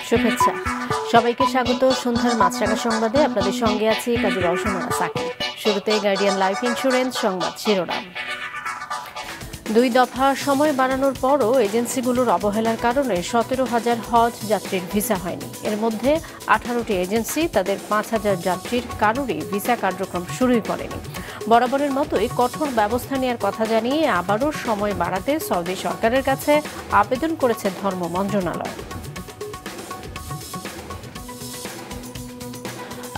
শুভেচ্ছা, সবাইকে স্বাগত সন্ধ্যার মাছরাঙা সংবাদে। আপনাদের সঙ্গে আছি কাজী রওশনা সাকিব। শুরুতে গার্ডিয়ান লাইফ ইন্স্যুরেন্স সংবাদ শিরোনাম। 2 দফা সময় বাড়ানোর পরও এজেন্সিগুলোর অবহেলার কারণে 17,000 হজ যাত্রীর ভিসা হয়নি। এর মধ্যে 18টি এজেন্সি তাদের 5,000 যাত্রীর কারোরই ভিসা কার্যক্রম শুরুই করেনি। বরাবরের মতোই কঠোর ব্যবস্থা নেওয়ার কথা জানিয়ে আবারও সময় বাড়াতে সৌদি সরকারের কাছে আবেদন করেছে ধর্ম মন্ত্রণালয়।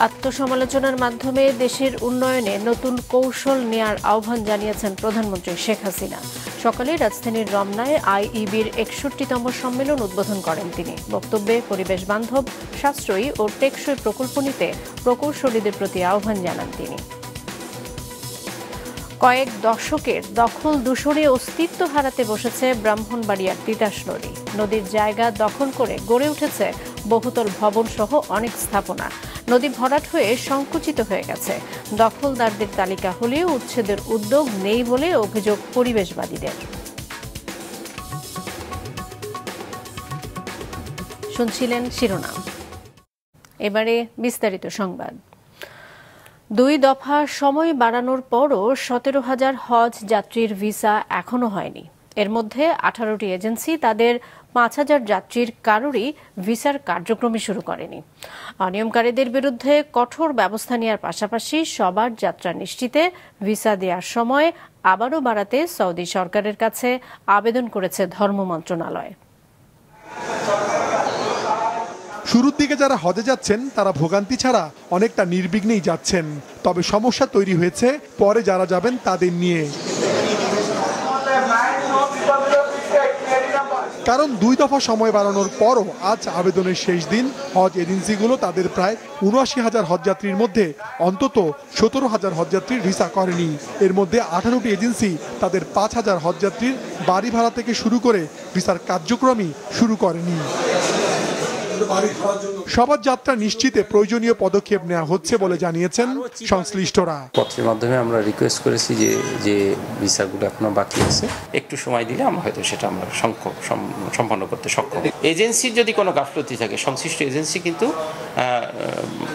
আত্মসমালোচনার মাধ্যমে দেশের উন্নয়নে নতুন কৌশল নেয়ার আহ্বান জানিয়েছেন প্রধানমন্ত্রী শেখ হাসিনা। সকালে রাজধানীর রমনায় আইইবির 61তম সম্মেলন উদ্বোধন করেন তিনি। বক্তব্যে পরিবেশ বান্ধব, সাশ্রয়ী ও টেকসই প্রকল্প নিতে প্রকৌশলীদের প্রতি আহ্বান জানান তিনি। কয়েক দশকের দখল দূষণে অস্তিত্ব হারাতে বসেছে ব্রাহ্মণবাড়িয়ার তিতাস নদী। নদীর জায়গা দখল করে গড়ে উঠেছে বহুতল ভবন সহ অনেক স্থাপনা। নদী ভরাট হয়ে সংকুচিত হয়ে গেছে। দখলদারদের তালিকা হলেও উচ্ছেদের উদ্যোগ নেই বলে অভিযোগ পরিবেশবাদীদের। শুনছিলেন শিরোনাম, এবারে বিস্তারিত সংবাদ। 2 দফা সময় বাড়ানোর পরও 17,000 হজ যাত্রীর ভিসা এখনো হয়নি। এর মধ্যে 18টি এজেন্সি তাদের 5,000 যাত্রীর কারোরই ভিসার কার্যক্রমই শুরু করেনি। অনিয়মকারীদের বিরুদ্ধে কঠোর ব্যবস্থা নেওয়ার পাশাপাশি সবার যাত্রা নিশ্চিতে ভিসা দেওয়ার সময় আবারও বাড়াতে সৌদি সরকারের কাছে আবেদন করেছে ধর্ম মন্ত্রণালয়। শুরুর দিকে যারা হজে যাচ্ছেন তারা ভোগান্তি ছাড়া অনেকটা নির্বিঘ্নেই যাচ্ছেন, তবে সমস্যা তৈরি হয়েছে পরে যারা যাবেন তাদের নিয়ে। কারণ 2 দফা সময় বাড়ানোর পরও আজ আবেদনের শেষ দিন। হজ এজেন্সিগুলো তাদের প্রায় 79,000 হজযাত্রীর মধ্যে অন্তত 17,000 হজযাত্রীর ভিসা করেনি। এর মধ্যে 18টি এজেন্সি তাদের 5,000 হজযাত্রীর বাড়ি ভাড়া থেকে শুরু করে ভিসার কার্যক্রমই শুরু করেনি। সবার যাত্রা নিশ্চিতে প্রয়োজনীয় পদক্ষেপ নেওয়া হচ্ছে বলে জানিয়েছেন সংশ্লিষ্টরা। পত্রের মাধ্যমে আমরা রিকোয়েস্ট করেছি যে ভিসাগুলো এখনো বাকি আছে, একটু সময় দিলে আমরা হয়তো সেটা আমরা সম্পন্ন করতে সক্ষম। এজেন্সির যদি কোনো গাফলতি থাকে, সংশ্লিষ্ট এজেন্সি কিন্তু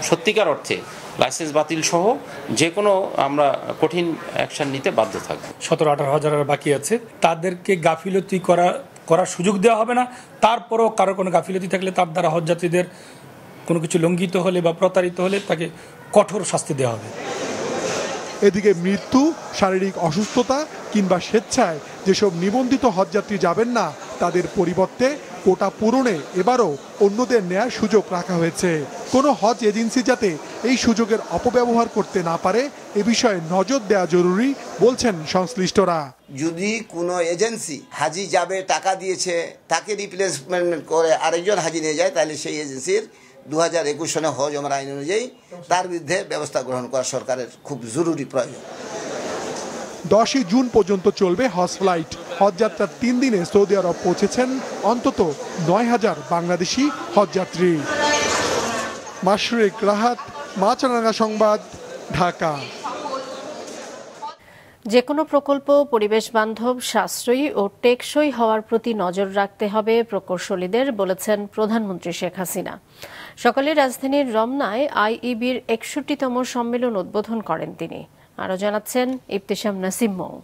সত্যিকার অর্থে লাইসেন্স বাতিল সহ যে কোনো আমরা কঠিন অ্যাকশন নিতে বাধ্য থাকবো। 17-18 হাজার বাকি আছে, তাদেরকে গাফিলতি করার সুযোগ দেওয়া হবে না। তারপরও কারো কোনো গাফিলতি থাকলে তার দ্বারা হজযাত্রীদের কোনো কিছু লঙ্ঘিত হলে বা প্রতারিত হলে তাকে কঠোর শাস্তি দেওয়া হবে। এদিকে মৃত্যু, শারীরিক অসুস্থতা কিংবা স্বেচ্ছায় যেসব নিবন্ধিত হজযাত্রী যাবেন না তাদের পরিবর্তে কোটা পূরণে এবারও অন্যদের নেয়ার সুযোগ রাখা হয়েছে। কোনো হজ এজেন্সি যাতে এই সুযোগের অপব্যবহার করতে না পারে এ বিষয়ে নজর দেওয়া জরুরি বলছেন সংশ্লিষ্টরা। যদি কোনো এজেন্সি হাজি যাবে, টাকা দিয়েছে, তাকে রিপ্লেসমেন্ট করে আরেকজন হাজি নিয়ে যায়, তাহলে সেই এজেন্সির 2021 সনে হজ ওমরা আইন অনুযায়ী তার বিরুদ্ধে ব্যবস্থা গ্রহণ করা সরকারের খুব জরুরি প্রয়োজন। 10ই জুন পর্যন্ত চলবে হজ ফ্লাইট। হজযাত্রার 3 দিনে সৌদি আরব পৌঁছেছেন অন্তত 9,000 বাংলাদেশি হজযাত্রী। মাশরুক রাহাত, মাছরাঙা সংবাদ, ঢাকা। যে কোনো প্রকল্প পরিবেশ বান্ধব, সাশ্রয়ী ও টেকসই হওয়ার প্রতি নজর রাখতে হবে প্রকৌশলীদের, বলেছেন প্রধানমন্ত্রী শেখ হাসিনা। সকালে রাজধানীর রমনায় আইইবির 61তম সম্মেলন উদ্বোধন করেন তিনি। আরও জানাচ্ছেন ইবতিসাম নাসিম মৌ।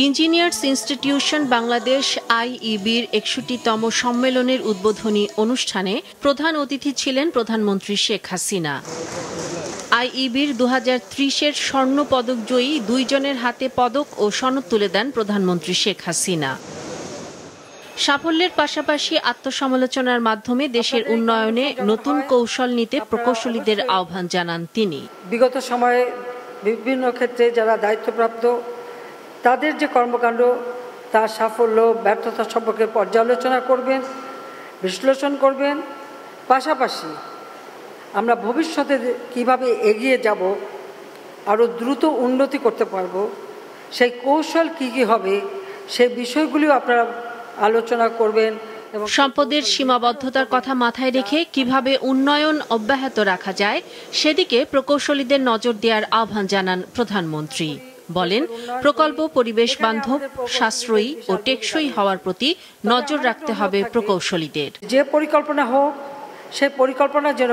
ইঞ্জিনিয়ার্স ইনস্টিটিউশন বাংলাদেশ আইইবির 61তম সম্মেলনের উদ্বোধনী অনুষ্ঠানে প্রধান অতিথি ছিলেন প্রধানমন্ত্রী শেখ হাসিনা। আইইবির 2030-এর স্বর্ণ পদক জয়ী 2 জনের হাতে পদক ও সনদ তুলে দেন প্রধানমন্ত্রী শেখ হাসিনা। সাফল্যের পাশাপাশি আত্মসমালোচনার মাধ্যমে দেশের উন্নয়নে নতুন কৌশল নিতে প্রকৌশলীদের আহ্বান জানান তিনি। বিগত সময়ে বিভিন্ন ক্ষেত্রে যারা দায়িত্বপ্রাপ্ত তাদের যে কর্মকাণ্ড, তার সাফল্য ব্যর্থতা সম্পর্কে পর্যালোচনা করবেন, বিশ্লেষণ করবেন। পাশাপাশি আমরা ভবিষ্যতে কিভাবে এগিয়ে যাব আরও দ্রুত উন্নতি করতে পারবো, সেই কৌশল কী কী হবে সেই বিষয়গুলিও আপনারা আলোচনা করবেন। সম্পদের সীমাবদ্ধতার কথা মাথায় রেখে কিভাবে উন্নয়ন অব্যাহত রাখা যায় সেদিকে প্রকৌশলীদের নজর দেওয়ার আহ্বান জানান প্রধানমন্ত্রী। বলেন, প্রকল্প পরিবেশ বান্ধব, সাশ্রয়ী ও টেকসই হওয়ার প্রতি নজর রাখতে হবে প্রকৌশলীদের। যে পরিকল্পনা হোক সেই পরিকল্পনা যেন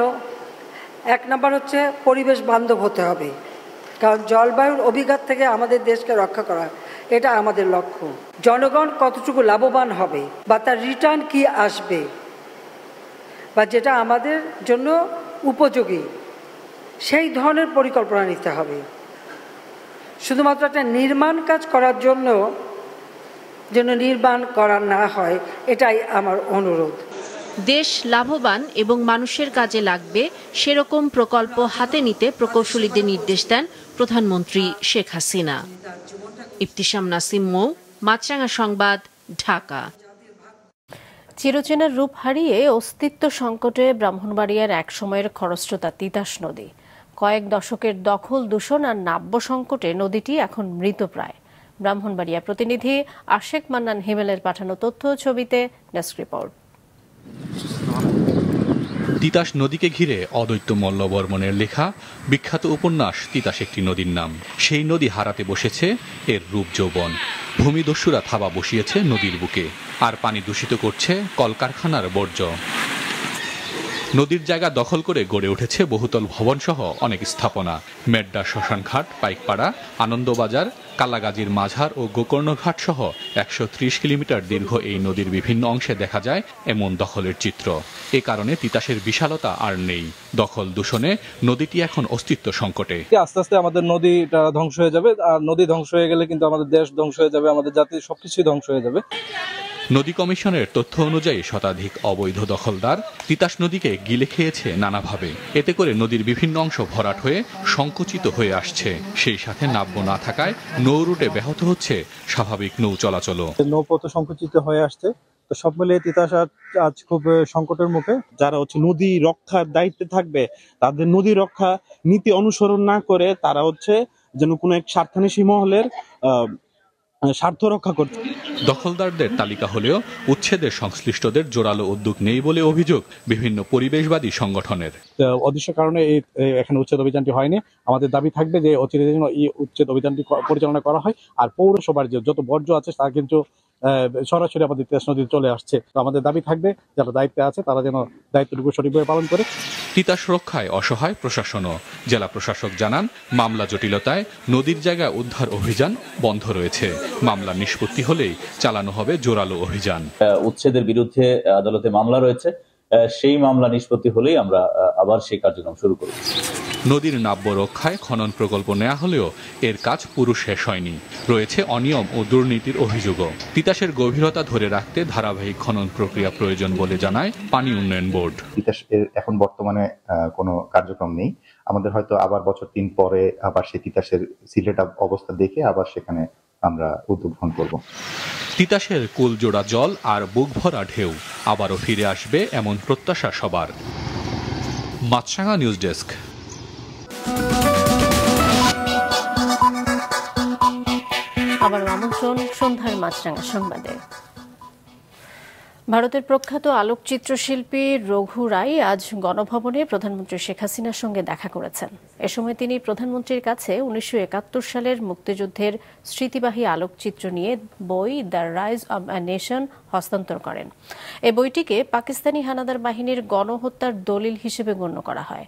এক নম্বর হচ্ছে পরিবেশ বান্ধব হতে হবে, কারণ জলবায়ুর অভিঘাত থেকে আমাদের দেশকে রক্ষা করা এটা আমাদের লক্ষ্য। জনগণ কতটুকু লাভবান হবে বা তার রিটার্ন কি আসবে বা যেটা আমাদের জন্য উপযোগী সেই ধরনের পরিকল্পনা নিতে হবে। শুধুমাত্র একটা নির্মাণ কাজ করার জন্য যেন নির্মাণ করা না হয়, এটাই আমার অনুরোধ। দেশ লাভবান এবং মানুষের কাজে লাগবে সেরকম প্রকল্প হাতে নিতে প্রকৌশলীদের নির্দেশ দেন প্রধানমন্ত্রী শেখ হাসিনা। ইফতিসাম নাসিম মৌ, মাছরাঙা সংবাদ, ঢাকা। চিরচেনার রূপ হারিয়ে অস্তিত্ব সংকটে ব্রাহ্মণবাড়িয়ার এক সময়ের খরস্রোতা তিতাস নদী। কয়েক দশকের দখল, দূষণ আর নাব্য সংকটে নদীটি এখন মৃতপ্রায়। ব্রাহ্মণবাড়িয়া প্রতিনিধি আশেক মান্নান হিমেলের পাঠানো তথ্য ছবিতে ডেস্ক রিপোর্ট। তিতাস নদীকে ঘিরে অদ্বৈত মল্লবর্মণের লেখা বিখ্যাত উপন্যাস তিতাস একটি নদীর নাম। সেই নদী হারাতে বসেছে এর রূপ যৌবন। ভূমিদস্যুরা থাবা বসিয়েছে নদীর বুকে, আর পানি দূষিত করছে কলকারখানার বর্জ্য। নদীর জায়গা দখল করে গড়ে উঠেছে বহুতল ভবন সহ অনেক স্থাপনা। মেড্ডা শ্মশানঘাট, পাইকপাড়া, আনন্দবাজার, কালাগাজীর মাঝার ও গোকর্ণঘাট সহ 130 কিলোমিটার দীর্ঘ এই নদীর বিভিন্ন অংশে দেখা যায় এমন দখলের চিত্র। এ কারণে তিতাসের বিশালতা আর নেই। দখল দূষণে নদীটি এখন অস্তিত্ব সংকটে। আস্তে আস্তে আমাদের নদীটা ধ্বংস হয়ে যাবে, আর নদী ধ্বংস হয়ে গেলে কিন্তু আমাদের দেশ ধ্বংস হয়ে যাবে, আমাদের জাতির সবকিছুই ধ্বংস হয়ে যাবে। নদী কমিশনের তথ্য অনুযায়ী শতাধিক অবৈধ দখলদার তিতাস নদীকে গিলে খেয়েছে নানাভাবে। এতে করে নদীর বিভিন্ন অংশ ভরাট হয়ে সংকুচিত হয়ে আসছে। সেই সাথে নাব্য না থাকায় নৌ রুটে ব্যাহত হচ্ছে স্বাভাবিক নৌ চলাচল। নৌপথ সংকুচিত হয়ে আসছে, তো সব মিলিয়ে তিতাস আজ খুব সংকটের মুখে। যারা নদী রক্ষার দায়িত্বে থাকবে তাদের নদী রক্ষা নীতি অনুসরণ না করে তারা যেন কোনো এক স্বার্থান্বেষী মহলের স্বার্থ রক্ষা করছে। দখলদারদের তালিকা হলেও উচ্ছেদের সংশ্লিষ্টদের জোরালো উদ্যোগ নেই বলে অভিযোগ বিভিন্ন পরিবেশবাদী সংগঠনের। অদৃশ্য কারণে এখানে উচ্ছেদ অভিযানটি হয়নি। আমাদের দাবি থাকবে যে অচিরে যেন এই উচ্ছেদ অভিযানটি পরিচালনা করা হয়। আর পৌরসভার যে যত বর্জ্য আছে তা কিন্তু সরাসরি আমাদের তিতাস নদী চলে আসছে। তো আমাদের দাবি থাকবে যারা দায়িত্বে আছে তারা যেন দায়িত্বটুকু সঠিকভাবে পালন করে। তিতাস রক্ষায় অসহায় প্রশাসনও। জেলা প্রশাসক জানান, মামলা জটিলতায় নদীর জায়গা উদ্ধার অভিযান বন্ধ রয়েছে। মামলা নিষ্পত্তি হলেই চালানো হবে জোরালো অভিযান। উচ্ছেদের বিরুদ্ধে আদালতে মামলা রয়েছে, সেই মামলা নিষ্পত্তি হলেই আমরা আবার সেই কার্যক্রম শুরু করব। নদীর নাব্য রক্ষায় খনন প্রকল্প নেওয়া হলেও এর কাজ পুরো শেষ হয়নি। রয়েছে অনিয়ম ও দুর্নীতির অভিযোগও। তিতাসের গভীরতা ধরে রাখতে ধারাবাহিক খনন প্রক্রিয়া প্রয়োজন বলে জানায় পানি উন্নয়ন বোর্ড। তিতাস এখন বর্তমানে কোনো কার্যক্রম নেই। আমাদের হয়তো আবার বছর 3 পরে আবার সেই তিতাসের সিলেট অবস্থা দেখে আবার সেখানে আমরা উদ্যোগ গ্রহণ করব। তিতাসের কুল জোড়া জল আর বুক ভরা ঢেউ আবারও ফিরে আসবে এমন প্রত্যাশা সবার। মাছরাঙা নিউজ ডেস্ক। আবার আমন্ত্রণ সন্ধ্যার মাছরাঙা সংবাদে। ভারতের প্রখ্যাত আলোকচিত্র শিল্পী রঘু রায় আজ গণভবনে প্রধানমন্ত্রী শেখ হাসিনার সঙ্গে দেখা করেছেন। এ সময় তিনি প্রধানমন্ত্রীর কাছে 1971 সালের মুক্তিযুদ্ধের স্মৃতিবাহী আলোকচিত্র নিয়ে বই the rise of a nation হস্তান্তর করেন। এই বইটিকে পাকিস্তানি হানাদার বাহিনীর গণহত্যার দলিল হিসেবে গণ্য করা হয়।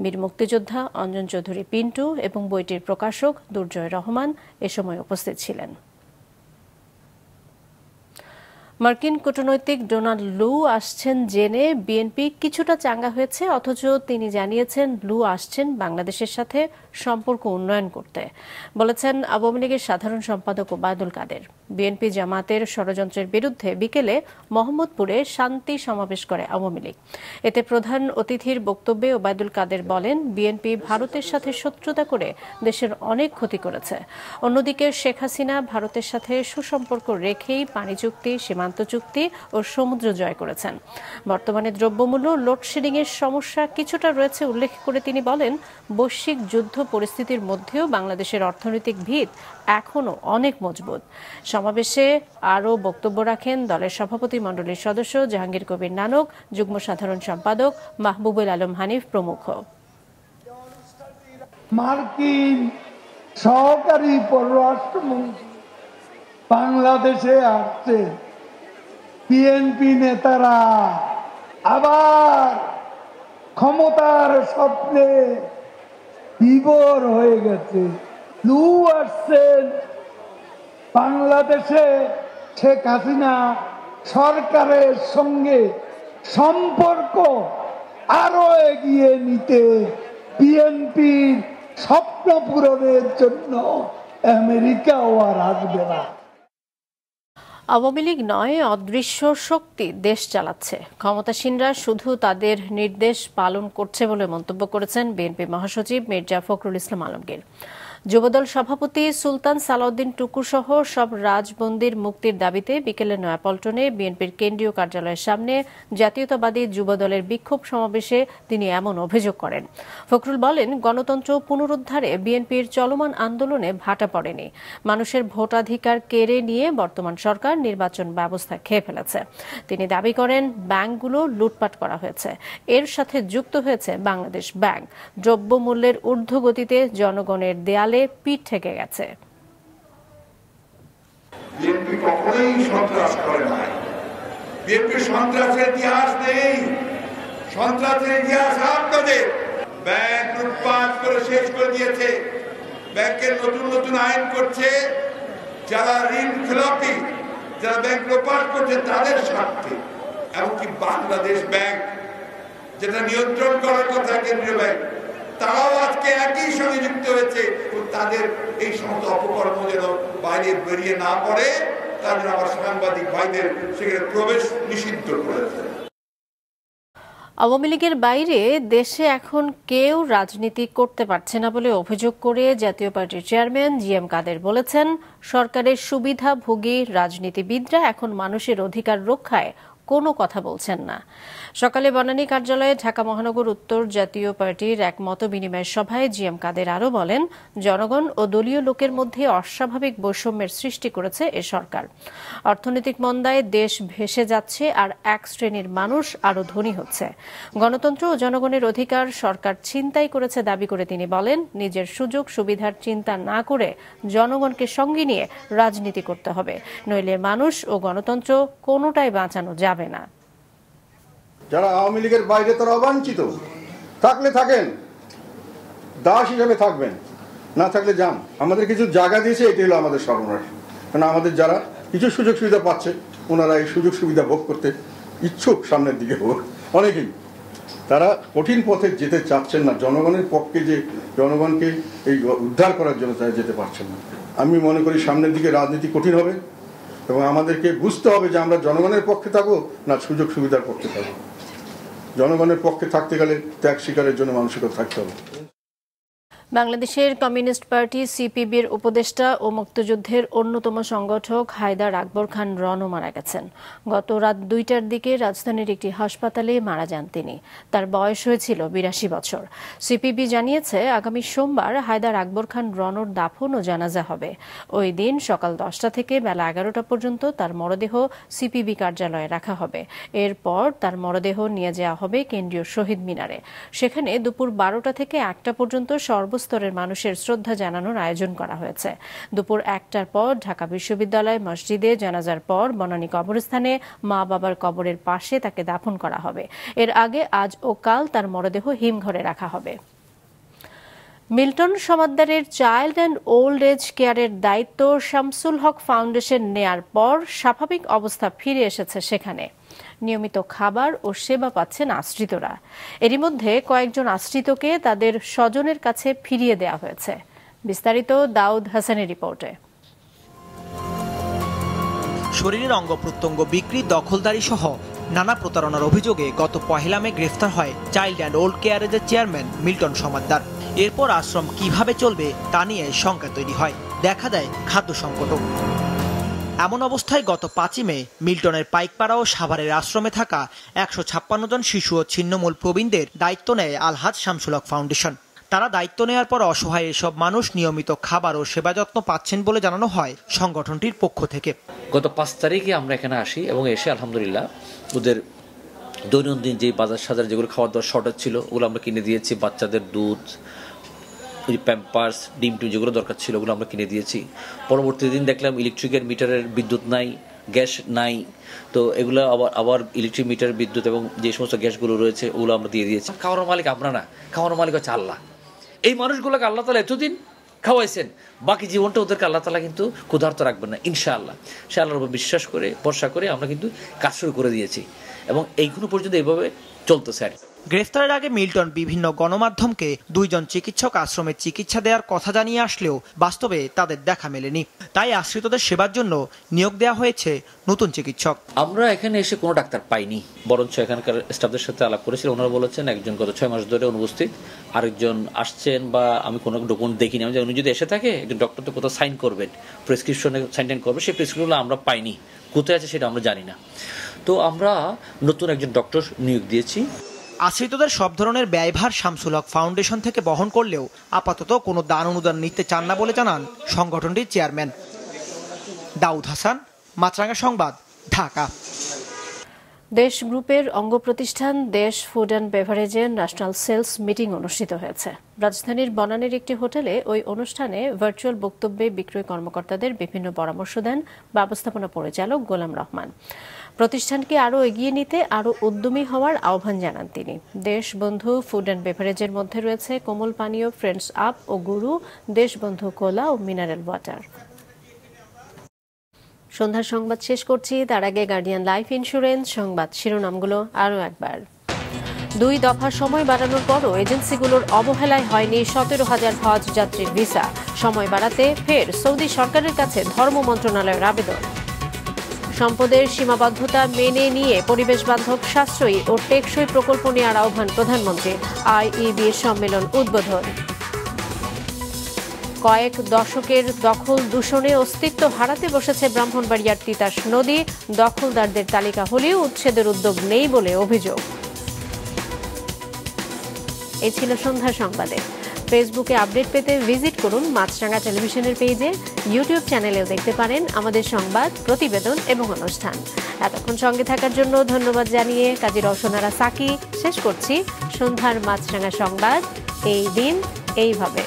বীর মুক্তিযোদ্ধা অঞ্জন চৌধুরী পিন্টু এবং বইটির প্রকাশক দুর্জয় রহমান এ সময় উপস্থিত ছিলেন। মার্কিন কূটনৈতিক ডোনাল্ড লু আসছেন জেনে বিএনপি কিছুটা চাঙ্গা হয়েছে, অথচ তিনি জানিয়েছেন লু আসছেন বাংলাদেশের সাথে সম্পর্ক উন্নয়ন করতে। বলেছেন আওয়ামী লীগের সাধারণ সম্পাদক ওবায়দুল কাদের। বিএনপি জামাতের ষড়যন্ত্রের বিরুদ্ধে বিকেলে মোহাম্মদপুরে শান্তি সমাবেশ করে আওয়ামী লীগ। এতে প্রধান অতিথির বক্তব্যে ওবায়দুল কাদের বলেন, বিএনপি ভারতের সাথে শত্রুতা করে দেশের অনেক ক্ষতি করেছে। অন্যদিকে শেখ হাসিনা ভারতের সাথে সুসম্পর্ক রেখেই পানি চুক্তি, সীমান্ত শান্ত চুক্তি ও সমুদ্র জয় করেছেন। বর্তমানে দ্রব্যমূল্য লোডশেডিংয়ের সমস্যা কিছুটা রয়েছে উল্লেখ করে তিনি বলেন, বৈশ্বিক যুদ্ধ পরিস্থিতির মধ্যেও বাংলাদেশের অর্থনৈতিক ভিত এখনও অনেক মজবুত। সমাবেশে আরও বক্তব্য রাখেন দলের সভাপতি মণ্ডলীর সদস্য জাহাঙ্গীর কবির নানক, যুগ্ম সাধারণ সম্পাদক মাহবুবুল আলম হানিফ প্রমুখ। মার্কিন সহকারী পররাষ্ট্রমন্ত্রী বাংলাদেশে আসছে, বিএনপি নেতারা আবার ক্ষমতার স্বপ্নে বিভোর হয়ে গেছে। লু আসছেন বাংলাদেশে শেখ হাসিনা সরকারের সঙ্গে সম্পর্ক আরো এগিয়ে নিতে, বিএনপির স্বপ্ন পূরণের জন্য আমেরিকাও আর আসবে না। আওয়ামী লীগ নয়, অদৃশ্য শক্তি দেশ চালাচ্ছে, ক্ষমতাসীনরা শুধু তাদের নির্দেশ পালন করছে বলে মন্তব্য করেছেন বিএনপি মহাসচিব মির্জা ফখরুল ইসলাম আলমগীর। যুবদল সভাপতি সুলতান সালাউদ্দিন টুকু সহ সব রাজবন্দির মুক্তির দাবিতে বিকেলে নয়াপল্টনে বিএনপির কেন্দ্রীয় কার্যালয়ের সামনে জাতীয়তাবাদী যুবদলের বিক্ষোভ সমাবেশে তিনি এমন অভিযোগ করেন। ফখরুল বলেন, গণতন্ত্র পুনরুদ্ধারে বিএনপির চলমান আন্দোলনে ভাটা পড়েনি। মানুষের ভোটাধিকার কেড়ে নিয়ে বর্তমান সরকার নির্বাচন ব্যবস্থা খেয়ে ফেলেছে। তিনি দাবি করেন, ব্যাংকগুলো লুটপাট করা হয়েছে, এর সাথে যুক্ত হয়েছে বাংলাদেশ ব্যাংক। দ্রব্যমূল্যের ঊর্ধ্বগতিতে জনগণের দেয়াল পিঠ থেকে গেছে। বিএনপি কখনোই সন্ত্রাস করে নাই, বিএনপি সন্ত্রাসের ইতিহাস নেই। সন্ত্রাসের ইতিহাস আপনাদের। ব্যাংক লুটপাট করে শেষ করে দিয়েছে, ব্যাংকের নতুন নতুন আইন করছে, যারা ঋণ খেলাপি, যারা ব্যাংক লুটপাট করছে তাদের স্বার্থে। এমনকি বাংলাদেশ ব্যাংক, যেটা নিয়ন্ত্রণ করার কথা কেন্দ্রীয় ব্যাংক, তারাও আজকে একই সঙ্গে যুক্ত হয়েছে। তাদের এই সমস্ত অপকর্ম যেন বাইরে বেরিয়ে না পড়ে, তাদের আবার সাংবাদিক ভাইদের সেখানে প্রবেশ নিষিদ্ধ করেছে। আওয়ামী লীগের বাইরে দেশে এখন কেউ রাজনীতি করতে পারছে না বলে অভিযোগ করে জাতীয় পার্টির চেয়ারম্যান জিএম কাদের বলেছেন, সরকারের সুবিধাভোগী রাজনীতিবিদরা এখন মানুষের অধিকার রক্ষায় কোনো কথা বলছেন না। সকালে বনানী কার্যালয়ে ঢাকা মহানগর উত্তর জাতীয় পার্টির এক মত বিনিময় সভায় জিএম কাদের আরও বলেন, জনগণ ও দলীয় লোকের মধ্যে অস্বাভাবিক বৈষম্যের সৃষ্টি করেছে এ সরকার। অর্থনৈতিক মন্দায় দেশ ভেসে যাচ্ছে আর এক শ্রেণীর মানুষ আরও ধনী হচ্ছে। গণতন্ত্র ও জনগণের অধিকার সরকার ছিনতাই করেছে দাবি করে তিনি বলেন, নিজের সুযোগ সুবিধার চিন্তা না করে জনগণকে সঙ্গে নিয়ে রাজনীতি করতে হবে, নইলে মানুষ ও গণতন্ত্র কোনোটাই বাঁচানো যাবে না। যারা আওয়ামী লীগের বাইরে তারা অবাঞ্ছিত, থাকলে থাকেন, দাস হিসাবে থাকবেন, না থাকলে যান। আমাদের কিছু জায়গা দিয়েছে, এটি হলো আমাদের সর্বনাশ। কারণ আমাদের যারা কিছু সুযোগ সুবিধা পাচ্ছে, ওনারা এই সুযোগ সুবিধা ভোগ করতে ইচ্ছুক, সামনের দিকে হোক অনেকেই, তারা কঠিন পথে যেতে চাচ্ছেন না। জনগণের পক্ষে যে জনগণকে এই উদ্ধার করার জন্য তারা যেতে পারছেন না। আমি মনে করি সামনের দিকে রাজনীতি কঠিন হবে এবং আমাদেরকে বুঝতে হবে যে আমরা জনগণের পক্ষে থাকবো না সুযোগ সুবিধার পক্ষে থাকবো। জনগণের পক্ষে থাকতে গেলে ত্যাগ স্বীকারের জন্য মানসিকতা থাকতে হবে। বাংলাদেশের কমিউনিস্ট পার্টি সিপিবির উপদেষ্টা ও মুক্তিযুদ্ধের অন্যতম সংগঠক হায়দার আকবর খান রনও মারা গেছেন। গত রাত 2টার দিকে রাজধানীর একটি হাসপাতালে মারা যান তিনি। তার বয়স হয়েছিল 82 বছর। সিপিবি জানিয়েছে, আগামী সোমবার হায়দার আকবর খান রনর দাফন ও জানাজা হবে। ওই দিন সকাল 10টা থেকে বেলা 11টা পর্যন্ত তার মরদেহ সিপিবি কার্যালয়ে রাখা হবে। এরপর তার মরদেহ নিয়ে যাওয়া হবে কেন্দ্রীয় শহীদ মিনারে। সেখানে দুপুর 12টা থেকে 1টা পর্যন্ত স্তরের মানুষের শ্রদ্ধা জানানোর আয়োজন করা হয়েছে। দুপুর 1টার পর ঢাকা বিশ্ববিদ্যালয় মসজিদে জানাজার পর বনানী কবরস্থানে মা বাবার কবরের পাশে তাকে দাফন করা হবে। এর আগে আজ ও কাল তার মরদেহ হিমঘরে রাখা হবে। মিল্টন সমাদ্দারের চাইল্ড অ্যান্ড ওল্ড এজ কেয়ারের দায়িত্ব শামসুল হক ফাউন্ডেশন নেয়ার পর স্বাভাবিক অবস্থা ফিরে এসেছে সেখানে। নিয়মিত খাবার ও সেবা পাচ্ছেন আশ্রিতরা। এরই মধ্যে কয়েকজন আশ্রিতকে তাদের স্বজনের কাছে ফিরিয়ে দেওয়া হয়েছে। বিস্তারিত দাউদ হাসানের রিপোর্টে। শরীরের অঙ্গ প্রত্যঙ্গ বিক্রি, দখলদারি সহ নানা প্রতারণার অভিযোগে গত 1 মে গ্রেফতার হয় চাইল্ড অ্যান্ড ওল্ড কেয়ারের চেয়ারম্যান মিল্টন সমাদ্দার। এরপর আশ্রম কিভাবে চলবে তা নিয়ে শঙ্কা তৈরি হয়, দেখা দেয় খাদ্য সংকটও। এমন অবস্থায় গত 5 মে মিল্টনের পাইকপাড়া ও সাভারের আশ্রমে থাকা 156 জন শিশু ও ছিন্নমূল প্রবীণদের দায়িত্ব নেয় আলহাজ শামসুল হক ফাউন্ডেশন। তারা দায়িত্ব নেওয়ার পর অসহায় এসব মানুষ নিয়মিত খাবার ও সেবা যত্ন পাচ্ছেন বলে জানানো হয় সংগঠনটির পক্ষ থেকে। গত 5 তারিখে আমরা এখানে আসি এবং এসে আলহামদুলিল্লাহ ওদের দৈনন্দিন যে বাজার সাজার যেগুলো খাওয়ার দাওয়ার শর্টেজ ছিল ওগুলো আমরা কিনে দিয়েছি। বাচ্চাদের দুধ, ওই প্যাম্পার্স, ডিম টিম যেগুলো দরকার ছিল ওগুলো আমরা কিনে দিয়েছি। পরবর্তী দিন দেখলাম ইলেকট্রিকের মিটারের বিদ্যুৎ নাই, গ্যাস নাই, তো এগুলো আবার ইলেকট্রিক মিটার বিদ্যুৎ এবং যে সমস্ত গ্যাসগুলো রয়েছে ওগুলো আমরা দিয়ে দিয়েছি। খাওয়ার মালিক আমরা না, খাওয়ার মালিক হচ্ছে আল্লাহ। এই মানুষগুলোকে আল্লাহ তাআলা এতদিন খাওয়াইছেন, বাকি জীবনটা ওদেরকে আল্লাহ তাআলা কিন্তু ক্ষুধার্ত রাখবেন না ইনশাআল্লাহ। সে আল্লাহর উপর বিশ্বাস করে ভরসা করে আমরা কিন্তু কাজ শুরু করে দিয়েছি এবং এইগুলো পর্যন্ত এইভাবে চলতেছে আর। গ্রেফতারের আগে মিল্টন বিভিন্ন গণমাধ্যমকে 2 জন চিকিৎসক আশ্রমে চিকিৎসা দেওয়ার কথা জানিয়ে আসলেও বাস্তবে তাদের দেখা মেলেনি। তাই আশ্রিতদের সেবার জন্য নিয়োগ দেওয়া হয়েছে নতুন চিকিৎসক। আমরা এখানে এসে কোনো ডাক্তার পাইনি, বরঞ্চ এখানকার স্টাফদের সাথে আলাপ করেছিলাম। ওনারা বলেছেন একজন গত 6 মাস ধরে অনুপস্থিত, আরেকজন আসছেন বা আমি কোনো ডকুমেন্ট দেখিনি। আমি উনি যদি এসে থাকে একজন ডক্টর তো কোথাও সাইন করবেন, প্রেসক্রিপশনে সাইন করবে, সেই প্রেসক্রিপশনগুলো আমরা পাইনি, কোথায় আছে সেটা আমরা জানি না। তো আমরা নতুন একজন ডক্টর নিয়োগ দিয়েছি। আশ্রিতদের সব ধরনের ব্যয়ভার শামসুল হক ফাউন্ডেশন থেকে বহন করলেও আপাতত কোনো দান অনুদান নিতে চান না বলে জানান সংগঠনটির চেয়ারম্যান। দাউদ হাসান, মাছরাঙা সংবাদ, ঢাকা। দেশ গ্রুপের অঙ্গ প্রতিষ্ঠান দেশ ফুড অ্যান্ড বেভারেজের ন্যাশনাল সেলস মিটিং অনুষ্ঠিত হয়েছে। রাজধানীর বনানীর একটি হোটেলে ওই অনুষ্ঠানে ভার্চুয়াল বক্তব্যে বিক্রয় কর্মকর্তাদের বিভিন্ন পরামর্শ দেন ব্যবস্থাপনা পরিচালক গোলাম রহমান। প্রতিষ্ঠানকে আরও এগিয়ে নিতে আরও উদ্যমী হওয়ার আহ্বান জানান তিনি। দেশবন্ধু ফুড অ্যান্ড বেভারেজের মধ্যে রয়েছে কোমল পানীয় ফ্রেন্ডস আপ ও গুরু, দেশবন্ধু কোলা ও মিনারেল ওয়াটার। সন্ধ্যার সংবাদ শেষ করছি, তার আগে গার্ডিয়ান লাইফ ইন্স্যুরেন্স সংবাদ শিরোনামগুলো আরও একবার। 2 দফা সময় বাড়ানোর পরও এজেন্সিগুলোর অবহেলায় হয়নি 17,000 হজ যাত্রীর ভিসা। সময় বাড়াতে ফের সৌদি সরকারের কাছে ধর্ম মন্ত্রণালয়ের আবেদন। সম্পদের সীমাবদ্ধতা মেনে নিয়ে পরিবেশ বান্ধব, সাশ্রয়ী ও টেকসই প্রকল্প নেওয়ার আহ্বান প্রধানমন্ত্রীর। আইইবির সম্মেলন উদ্বোধন। কয়েক দশকের দখল দূষণে অস্তিত্ব হারাতে বসেছে ব্রাহ্মণবাড়িয়ার তিতাস নদী। দখলদারদের তালিকা হলেও উচ্ছেদের উদ্যোগ নেই বলে অভিযোগ। এই ছিল সন্ধ্যা সংবাদে। ফেসবুকে আপডেট পেতে ভিজিট করুন মাছরাঙা টেলিভিশনের পেজে। ইউটিউব চ্যানেলেও দেখতে পারেন আমাদের সংবাদ, প্রতিবেদন এবং অনুষ্ঠান। এতক্ষণ সঙ্গে থাকার জন্য ধন্যবাদ জানিয়ে কাজী রওশনারা সাকি শেষ করছি সন্ধ্যার মাছরাঙা সংবাদ। এই দিন এইভাবে।